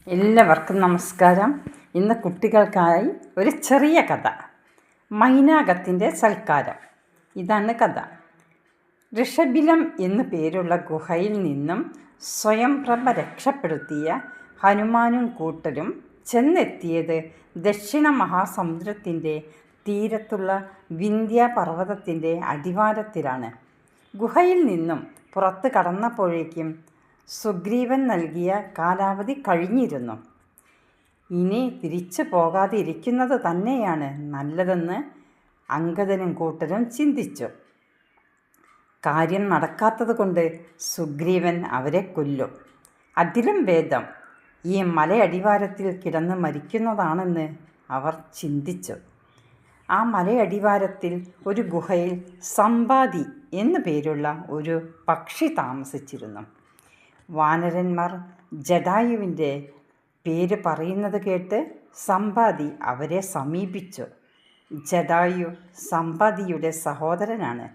എല്ലാവർക്കും നമസ്കാരം. ഇന്ന് കുട്ടികൾക്കായി ഒരു ചെറിയ കഥ, മൈനാകത്തിൻ്റെ സൽക്കാരം. ഇതാണ് കഥ. ഋഷഭിലം എന്നു പേരുള്ള ഗുഹയിൽ നിന്നും സ്വയംപ്രഭ രക്ഷപ്പെടുത്തിയ ഹനുമാനും കൂട്ടരും ചെന്നെത്തിയത് ദക്ഷിണ മഹാസമുദ്രത്തിൻ്റെ തീരത്തുള്ള വിന്ധ്യാപർവ്വതത്തിൻ്റെ അടിവാരത്തിലാണ്. ഗുഹയിൽ നിന്നും പുറത്ത് കടന്നപ്പോഴേക്കും സുഗ്രീവൻ നൽകിയ കാലാവധി കഴിഞ്ഞിരുന്നു. ഇനി തിരിച്ചു പോകാതെ ഇരിക്കുന്നത് തന്നെയാണ് നല്ലതെന്ന് അംഗദനും കൂട്ടരും ചിന്തിച്ചു. കാര്യം നടക്കാത്തത് കൊണ്ട് സുഗ്രീവൻ അവരെ കൊല്ലും. അതിലും ഭേദം ഈ മലയടിവാരത്തിൽ കിടന്ന് മരിക്കുന്നതാണെന്ന് അവർ ചിന്തിച്ചു. ആ മലയടിവാരത്തിൽ ഒരു ഗുഹയിൽ സമ്പാതി എന്നു പേരുള്ള ഒരു പക്ഷി താമസിച്ചിരുന്നു. വാനരന്മാർ ജടായുവിൻ്റെ പേര് പറയുന്നത് കേട്ട് സമ്പാതി അവരെ സമീപിച്ചു. ജടായു സമ്പാതിയുടെ സഹോദരനാണ്.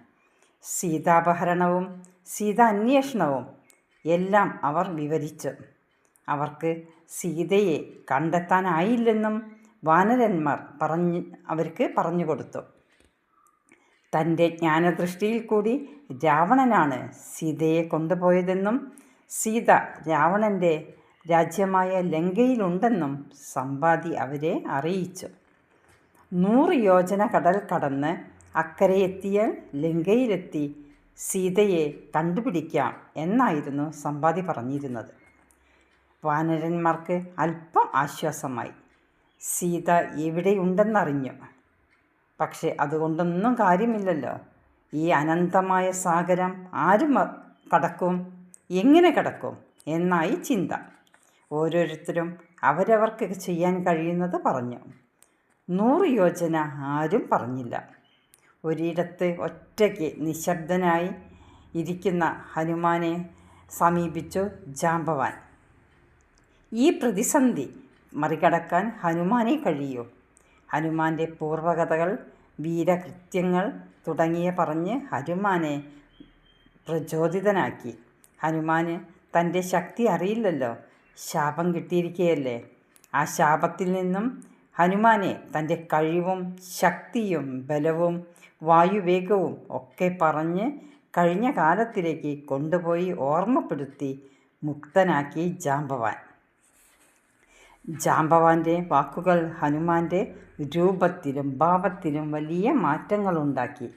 സീതാപഹരണവും സീതാന്വേഷണവും എല്ലാം അവർ വിവരിച്ചു. അവർക്ക് സീതയെ കണ്ടെത്താനായില്ലെന്നും വാനരന്മാർ അവർക്ക് പറഞ്ഞു കൊടുത്തു. തൻ്റെ ജ്ഞാനദൃഷ്ടിയിൽ കൂടി രാവണനാണ് സീതയെ കൊണ്ടുപോയതെന്നും സീത രാവണൻ്റെ രാജ്യമായ ലങ്കയിലുണ്ടെന്നും സമ്പാതി അവരെ അറിയിച്ചു. 100 യോജന കടൽ കടന്ന് അക്കരയെത്തിയാൽ ലങ്കയിലെത്തി സീതയെ കണ്ടുപിടിക്കാം എന്നായിരുന്നു സമ്പാതി പറഞ്ഞിരുന്നത്. വാനരന്മാർക്ക് അല്പം ആശ്വാസമായി. സീത എവിടെയുണ്ടെന്നറിഞ്ഞു. പക്ഷെ അതുകൊണ്ടൊന്നും കാര്യമില്ലല്ലോ. ഈ അനന്തമായ സാഗരം ആരും കടക്കും, എങ്ങനെ കടക്കും എന്നായി ചിന്ത. ഓരോരുത്തരും അവരവർക്ക് ചെയ്യാൻ കഴിയുന്നത് പറഞ്ഞു. 100 യോജന ആരും പറഞ്ഞില്ല. ഒരിടത്ത് ഒറ്റയ്ക്ക് നിശബ്ദനായി ഇരിക്കുന്ന ഹനുമാനെ സമീപിച്ചു ജാമ്പവാൻ. ഈ പ്രതിസന്ധി മറികടക്കാൻ ഹനുമാനെ കഴിയൂ. ഹനുമാൻ്റെ പൂർവകഥകൾ, വീരകൃത്യങ്ങൾ തുടങ്ങിയ പറഞ്ഞ് ഹനുമാനെ പ്രചോദിതനാക്കി. ഹനുമാന് തൻ്റെ ശക്തി അറിയില്ലല്ലോ, ശാപം കിട്ടിയിരിക്കുകയല്ലേ. ആ ശാപത്തിൽ നിന്നും ഹനുമാനെ തൻ്റെ കഴിവും ശക്തിയും ബലവും വായുവേഗവും ഒക്കെ പറഞ്ഞ് കഴിഞ്ഞ കാലത്തിലേക്ക് കൊണ്ടുപോയി ഓർമ്മപ്പെടുത്തി മുക്തനാക്കി ജാമ്പവാൻ. ജാമ്പവാൻ്റെ വാക്കുകൾ ഹനുമാൻ്റെ രൂപത്തിലും ഭാവത്തിലും വലിയ മാറ്റങ്ങളുണ്ടാക്കി.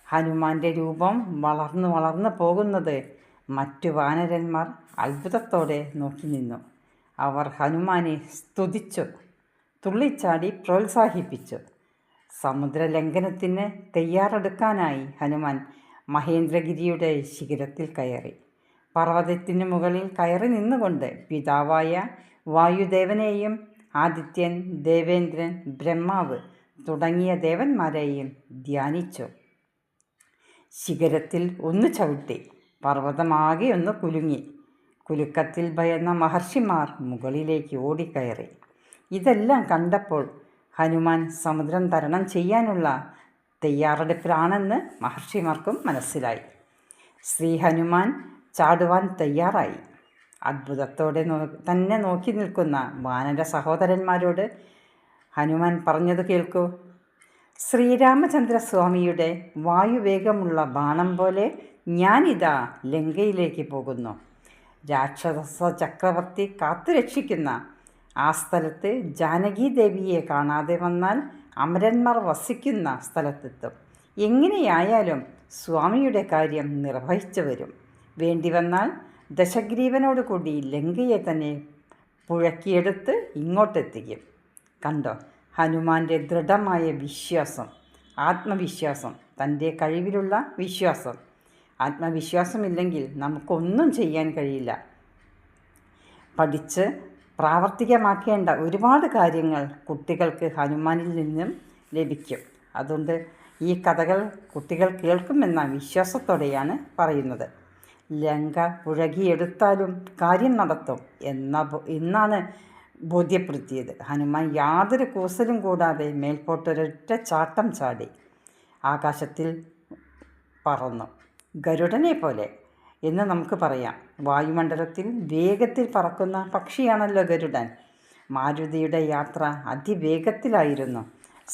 ഹനുമാൻ്റെ രൂപം വളർന്നു പോകുന്നത് മറ്റു വാനരന്മാർ അത്ഭുതത്തോടെ നോക്കി നിന്നു. അവർ ഹനുമാനെ സ്തുതിച്ചു, തുള്ളിച്ചാടി പ്രോത്സാഹിപ്പിച്ചു. സമുദ്രലംഘനത്തിന് തയ്യാറെടുക്കാനായി ഹനുമാൻ മഹേന്ദ്രഗിരിയുടെ ശിഖരത്തിൽ കയറി. പർവ്വതത്തിന് മുകളിൽ കയറി നിന്നുകൊണ്ട് പിതാവായ വായുദേവനെയും ആദിത്യൻ, ദേവേന്ദ്രൻ, ബ്രഹ്മാവ് തുടങ്ങിയ ദേവന്മാരെയും ധ്യാനിച്ചു. ശിഖരത്തിൽ ഒന്ന് ചവിട്ടി പർവ്വതമാകെ ഒന്ന് കുലുങ്ങി. കുലുക്കത്തിൽ ഭയന്ന മഹർഷിമാർ മുകളിലേക്ക് ഓടിക്കയറി. ഇതെല്ലാം കണ്ടപ്പോൾ ഹനുമാൻ സമുദ്രം തരണം ചെയ്യാനുള്ള തയ്യാറെടുപ്പിലാണെന്ന് മഹർഷിമാർക്കും മനസ്സിലായി. ശ്രീ ഹനുമാൻ ചാടുവാൻ തയ്യാറായി. അത്ഭുതത്തോടെ തന്നെ നോക്കി നിൽക്കുന്ന വാനര സഹോദരന്മാരോട് ഹനുമാൻ പറഞ്ഞത് കേൾക്കൂ. ശ്രീരാമചന്ദ്രസ്വാമിയുടെ വായുവേഗമുള്ള ബാണം പോലെ ഞാനിതാ ലങ്കയിലേക്ക് പോകുന്നു. രാക്ഷസ ചക്രവർത്തി കാത്തുരക്ഷിക്കുന്ന ആ സ്ഥലത്ത് ജാനകീദേവിയെ കാണാതെ വന്നാൽ അമരന്മാർ വസിക്കുന്ന സ്ഥലത്തെത്തും. എങ്ങനെയായാലും സ്വാമിയുടെ കാര്യം നിർവഹിച്ചു വരും. വേണ്ടി വന്നാൽ ദശഗ്രീവനോട് കൂടി ലങ്കയെ തന്നെ പുഴക്കിയെടുത്ത് ഇങ്ങോട്ടെത്തിക്കും. കണ്ടോ, ഹനുമാൻ്റെ ദൃഢമായ വിശ്വാസം, ആത്മവിശ്വാസം, തൻ്റെ കഴിവിലുള്ള വിശ്വാസം. ആത്മവിശ്വാസമില്ലെങ്കിൽ നമുക്കൊന്നും ചെയ്യാൻ കഴിയില്ല. പഠിച്ച് പ്രാവർത്തികമാക്കേണ്ട ഒരുപാട് കാര്യങ്ങൾ കുട്ടികൾക്ക് ഹനുമാനിൽ നിന്നും ലഭിക്കും. അതുകൊണ്ട് ഈ കഥകൾ കുട്ടികൾ കേൾക്കുമെന്ന വിശ്വാസത്തോടെയാണ് പറയുന്നത്. ലങ്ക പുഴകിയെടുത്താലും കാര്യം നടത്തും എന്നാണ് ബോധ്യപ്പെടുത്തിയത്. ഹനുമാൻ യാതൊരു കൂസലും കൂടാതെ മേൽപോട്ടൊരൊറ്റ ചാട്ടം ചാടി ആകാശത്തിൽ പറന്നു. ഗരുഡനെ പോലെ എന്ന് നമുക്ക് പറയാം. വായുമണ്ഡലത്തിൽ വേഗത്തിൽ പറക്കുന്ന പക്ഷിയാണല്ലോ ഗരുഡൻ. മാരുതിയുടെ യാത്ര അതിവേഗത്തിലായിരുന്നു.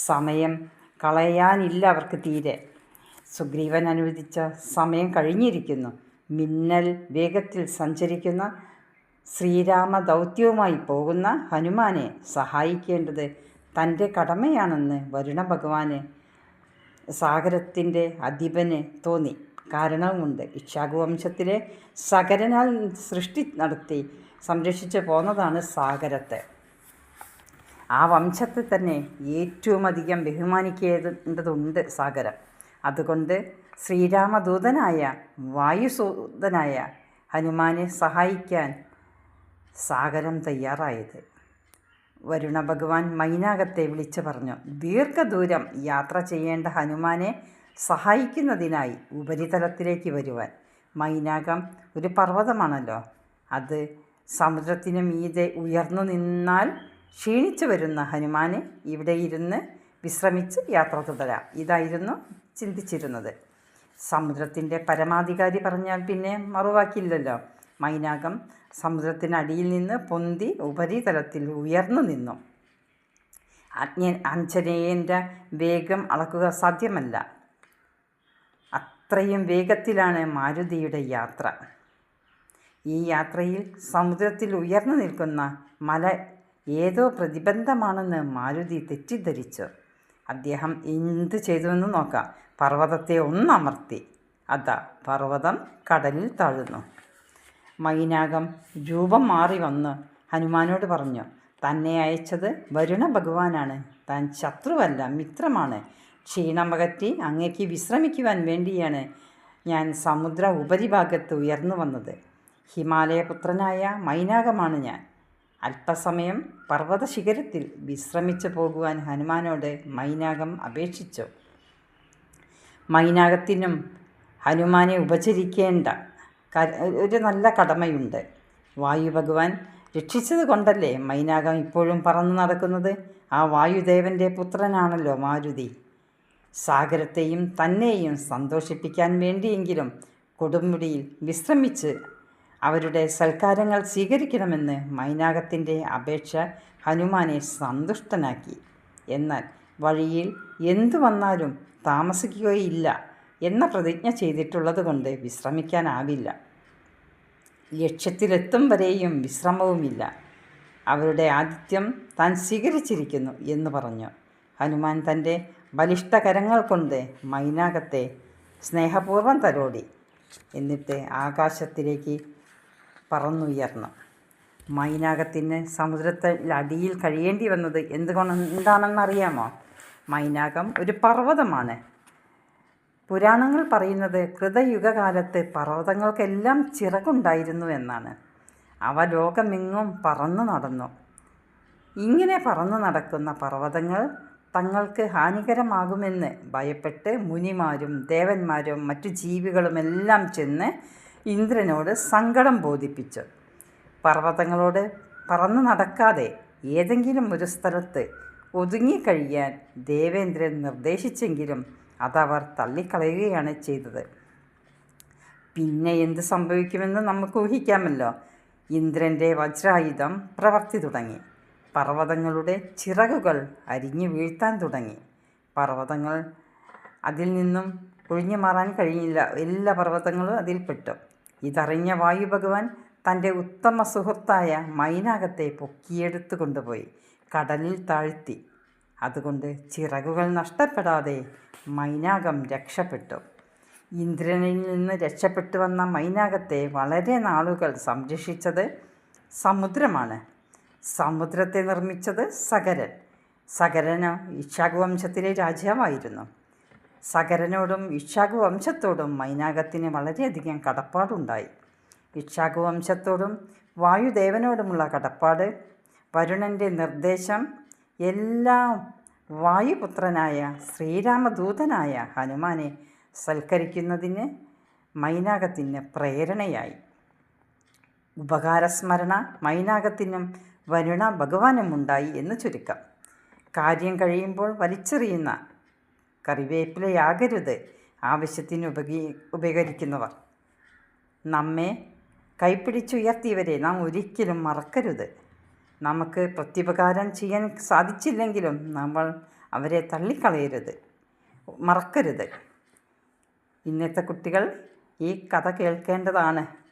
സമയം കളയാനില്ല അവർക്ക് തീരെ. സുഗ്രീവൻ അനുവദിച്ച സമയം കഴിഞ്ഞിരിക്കുന്നു. മിന്നൽ വേഗത്തിൽ സഞ്ചരിക്കുന്ന ശ്രീരാമ ദൗത്യവുമായി പോകുന്ന ഹനുമാനെ സഹായിക്കേണ്ടത് തൻ്റെ കടമയാണെന്ന് വരുണ ഭഗവാന് സാഗരത്തിൻ്റെ അധിപന് തോന്നി. കാരണവുമുണ്ട്. ഇക്ഷ്വാകു വംശത്തിലെ സഗരനാൽ സൃഷ്ടി നടത്തി സംരക്ഷിച്ചു പോന്നതാണ് സാഗരത്തെ. ആ വംശത്തെ തന്നെ ഏറ്റവും അധികം ബഹുമാനിക്കേണ്ടതുണ്ട് സാഗരം. അതുകൊണ്ട് ശ്രീരാമദൂതനായ വായുസൂതനായ ഹനുമാനെ സഹായിക്കാൻ സാഗരം തയ്യാറായത്. വരുണ ഭഗവാൻ മൈനാകത്തെ വിളിച്ചു പറഞ്ഞു, ദീർഘദൂരം യാത്ര ചെയ്യേണ്ട ഹനുമാനെ സഹായിക്കുന്നതിനായി ഉപരിതലത്തിലേക്ക് വരുവാൻ. മൈനാകം ഒരു പർവ്വതമാണല്ലോ. അത് സമുദ്രത്തിന് മീതെ ഉയർന്നു നിന്നാൽ ക്ഷീണിച്ചു വരുന്ന ഹനുമാന് ഇവിടെ ഇരുന്ന് വിശ്രമിച്ച് യാത്ര തുടരാം. ഇതായിരുന്നു ചിന്തിച്ചിരുന്നത്. സമുദ്രത്തിൻ്റെ പരമാധികാരി പറഞ്ഞാൽ പിന്നെ മറുവാക്കില്ലല്ലോ. മൈനാകം സമുദ്രത്തിനടിയിൽ നിന്ന് പൊന്തി ഉപരിതലത്തിൽ ഉയർന്നു നിന്നു. ആഞ്ജനേയൻ്റെ വേഗം അളക്കുക സാധ്യമല്ല. അത്രയും വേഗത്തിലാണ് മാരുതിയുടെ യാത്ര. ഈ യാത്രയിൽ സമുദ്രത്തിൽ ഉയർന്നു നിൽക്കുന്ന മല ഏതോ പ്രതിബന്ധമാണെന്ന് മാരുതി തെറ്റിദ്ധരിച്ചു. അദ്ദേഹം എന്ത് ചെയ്തുവെന്ന് നോക്കാം. പർവ്വതത്തെ ഒന്നമർത്തി. അതാ പർവ്വതം കടലിൽ താഴുന്നു. മൈനാകം രൂപം മാറി വന്ന് ഹനുമാനോട് പറഞ്ഞു, തന്നെ അയച്ചത് വരുണ ഭഗവാനാണ്. താൻ ശത്രുവല്ല, മിത്രമാണ്. ക്ഷീണമകറ്റി അങ്ങേക്ക് വിശ്രമിക്കുവാൻ വേണ്ടിയാണ് ഞാൻ സമുദ്ര ഉപരിഭാഗത്ത് ഉയർന്നു വന്നത്. ഹിമാലയപുത്രനായ മൈനാകമാണ് ഞാൻ. അല്പസമയം പർവ്വത ശിഖരത്തിൽ വിശ്രമിച്ചു പോകുവാൻ ഹനുമാനോട് മൈനാകം അപേക്ഷിച്ചു. മൈനാകത്തിനും ഹനുമാനെ ഉപചരിക്കേണ്ട ഒരു നല്ല കടമയുണ്ട്. വായു ഭഗവാൻ രക്ഷിച്ചത് കൊണ്ടല്ലേ മൈനാകം ഇപ്പോഴും പറന്നു നടക്കുന്നത്. ആ വായുദേവൻ്റെ പുത്രനാണല്ലോ മാരുതി. സാഗരത്തെയും തന്നെയും സന്തോഷിപ്പിക്കാൻ വേണ്ടിയെങ്കിലും കൊടുമുടിയിൽ വിശ്രമിച്ച് അവരുടെ സൽക്കാരങ്ങൾ സ്വീകരിക്കണമെന്ന് മൈനാകത്തിൻ്റെ അപേക്ഷ ഹനുമാനെ സന്തുഷ്ടനാക്കി. എന്നാൽ വഴിയിൽ എന്തു വന്നാലും താമസിക്കുകയില്ല എന്ന പ്രതിജ്ഞ ചെയ്തിട്ടുള്ളത് കൊണ്ട് വിശ്രമിക്കാനാവില്ല. ലക്ഷ്യത്തിലെത്തും വരെയും വിശ്രമവുമില്ല. അവരുടെ ആതിഥ്യം താൻ സ്വീകരിച്ചിരിക്കുന്നു എന്ന് പറഞ്ഞു. ഹനുമാൻ തൻ്റെ ബലിഷ്ഠകരങ്ങൾ കൊണ്ട് മൈനാകത്തെ സ്നേഹപൂർവ്വം തലോടി. എന്നിട്ട് ആകാശത്തിലേക്ക് പറന്നുയർന്നു. മൈനാകത്തിന് സമുദ്രത്തിലടിയിൽ കഴിയേണ്ടി വന്നത് എന്താണെന്നറിയാമോ? മൈനാകം ഒരു പർവ്വതമാണ്. പുരാണങ്ങൾ പറയുന്നത് കൃതയുഗകാലത്ത് പർവ്വതങ്ങൾക്കെല്ലാം ചിറകുണ്ടായിരുന്നു എന്നാണ്. അവ ലോകമെങ്ങും പറന്നു നടന്നു. ഇങ്ങനെ പറന്നു നടക്കുന്ന പർവ്വതങ്ങൾ തങ്ങൾക്ക് ഹാനികരമാകുമെന്ന് ഭയപ്പെട്ട് മുനിമാരും ദേവന്മാരും മറ്റു ജീവികളുമെല്ലാം ചെന്ന് ഇന്ദ്രനോട് സങ്കടം ബോധിപ്പിച്ചു. പർവ്വതങ്ങളോട് പറന്നു നടക്കാതെ ഏതെങ്കിലും ഒരു സ്ഥലത്ത് ഒതുങ്ങിക്കഴിയാൻ ദേവേന്ദ്രൻ നിർദ്ദേശിച്ചെങ്കിലും അതവർ തള്ളിക്കളയുകയാണ് ചെയ്തത്. പിന്നെ എന്ത് സംഭവിക്കുമെന്ന് നമുക്ക് ഊഹിക്കാമല്ലോ. ഇന്ദ്രൻ്റെ വജ്രായുധം പ്രവർത്തി തുടങ്ങി. പർവ്വതങ്ങളുടെ ചിറകുകൾ അരിഞ്ഞു വീഴ്ത്താൻ തുടങ്ങി. പർവ്വതങ്ങൾ അതിൽ നിന്നും ഒഴിഞ്ഞു മാറാൻ കഴിഞ്ഞില്ല. എല്ലാ പർവ്വതങ്ങളും അതിൽപ്പെട്ടു. ഇതറിഞ്ഞ വായു ഭഗവാൻ തൻ്റെ ഉത്തമ സുഹൃത്തായ മൈനാകത്തെ പൊക്കിയെടുത്തു കൊണ്ടുപോയി കടലിൽ താഴ്ത്തി. അതുകൊണ്ട് ചിറകുകൾ നഷ്ടപ്പെടാതെ മൈനാകം രക്ഷപ്പെട്ടു. ഇന്ദ്രനിൽ നിന്ന് രക്ഷപ്പെട്ടു വന്ന മൈനാകത്തെ വളരെ നാളുകൾ സംരക്ഷിച്ചത് സമുദ്രമാണ്. സമുദ്രത്തെ നിർമ്മിച്ചത് സഗരൻ. സഗരന് ഇക്ഷ്വാകു വംശത്തിലെ രാജാവായിരുന്നു. സഗരനോടും ഇക്ഷ്വാകു വംശത്തോടും മൈനാകത്തിന് വളരെയധികം കടപ്പാടുണ്ടായി. ഇക്ഷ്വാകു വംശത്തോടും വായുദേവനോടുമുള്ള കടപ്പാട്, വരുണൻ്റെ നിർദ്ദേശം എല്ലാം വായുപുത്രനായ ശ്രീരാമദൂതനായ ഹനുമാനെ സൽക്കരിക്കുന്നതിന് മൈനാകത്തിന് പ്രേരണയായി. ഉപകാരസ്മരണ മൈനാകത്തിനും വരുണ ഭഗവാനുമുണ്ടായി എന്ന് ചുരുക്കം. കാര്യം കഴിയുമ്പോൾ വലിച്ചെറിയുന്ന കറിവേപ്പിലയാകരുത് ആവശ്യത്തിന് ഉപകരിക്കുന്നവർ. നമ്മെ കൈപ്പിടിച്ചുയർത്തിയവരെ നാം ഒരിക്കലും മറക്കരുത്. നമുക്ക് പ്രത്യുപകാരം ചെയ്യാൻ സാധിച്ചില്ലെങ്കിലും നമ്മൾ അവരെ തള്ളിക്കളയരുത്, മറക്കരുത്. ഇന്നത്തെ കുട്ടികൾ ഈ കഥ കേൾക്കേണ്ടതാണ്.